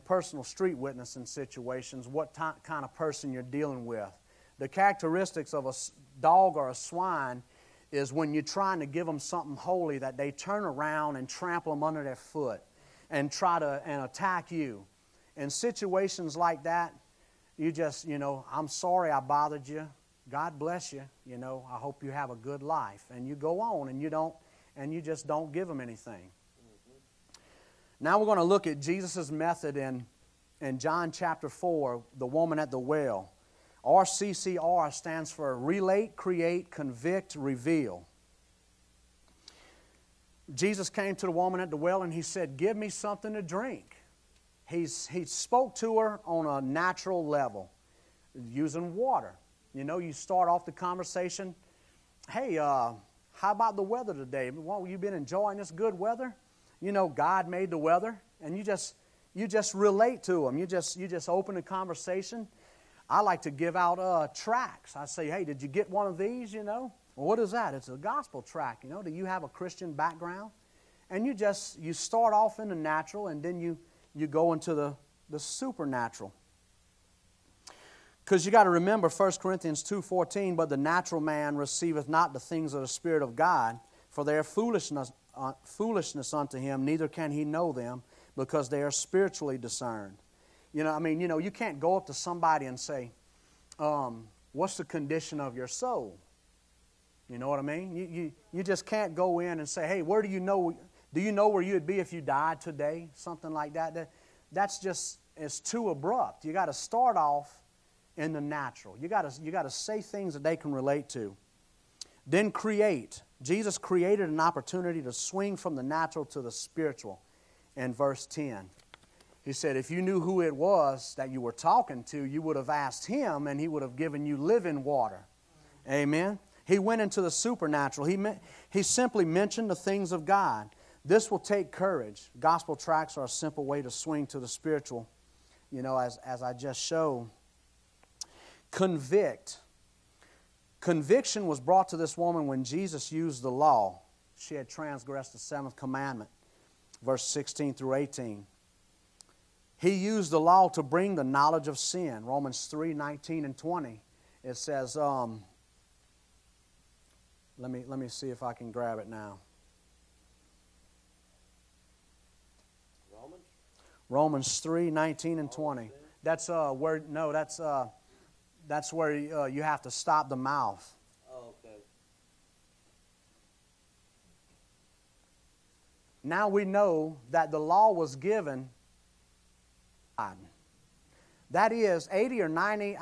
personal street witnessing situations, what kind of person you're dealing with. The characteristics of a dog or a swine is when you're trying to give them something holy, that they turn around and trample them under their foot and try to attack you. In situations like that, you just, I'm sorry I bothered you. God bless you. I hope you have a good life. And you go on and you just don't give them anything. Now we're going to look at Jesus' method in John chapter 4, the woman at the well. RCCR stands for Relate, Create, Convict, Reveal. Jesus came to the woman at the well and he said, give me something to drink. He spoke to her on a natural level, using water. You start off the conversation, hey, how about the weather today? Well, you been enjoying this good weather? God made the weather, and you just relate to them. You just open the conversation. I like to give out tracts. I say, hey, did you get one of these? Well, what is that? It's a gospel tract. Do you have a Christian background? And you start off in the natural, and then you go into the supernatural. Because you got to remember 1 Corinthians 2:14, but the natural man receiveth not the things of the Spirit of God, for they are foolishness unto him, neither can he know them, because they are spiritually discerned. You can't go up to somebody and say, what's the condition of your soul? You know what I mean? You just can't go in and say, hey, where do you know where you would be if you died today? Something like that. It's too abrupt. You got to start off in the natural. You got to say things that they can relate to. Then create. Jesus created an opportunity to swing from the natural to the spiritual in verse 10. He said, if you knew who it was that you were talking to, you would have asked him and he would have given you living water. Amen? He went into the supernatural. He simply mentioned the things of God. This will take courage. Gospel tracts are a simple way to swing to the spiritual, as I just showed. Convict. Conviction was brought to this woman when Jesus used the law. She had transgressed the seventh commandment, verse 16 through 18. He used the law to bring the knowledge of sin. Romans 3:19 and 20. It says, let me see if I can grab it now. Romans 3:19 and 20. That's where you have to stop the mouth. Oh, okay. Now we know that the law was given. That is 80 or 90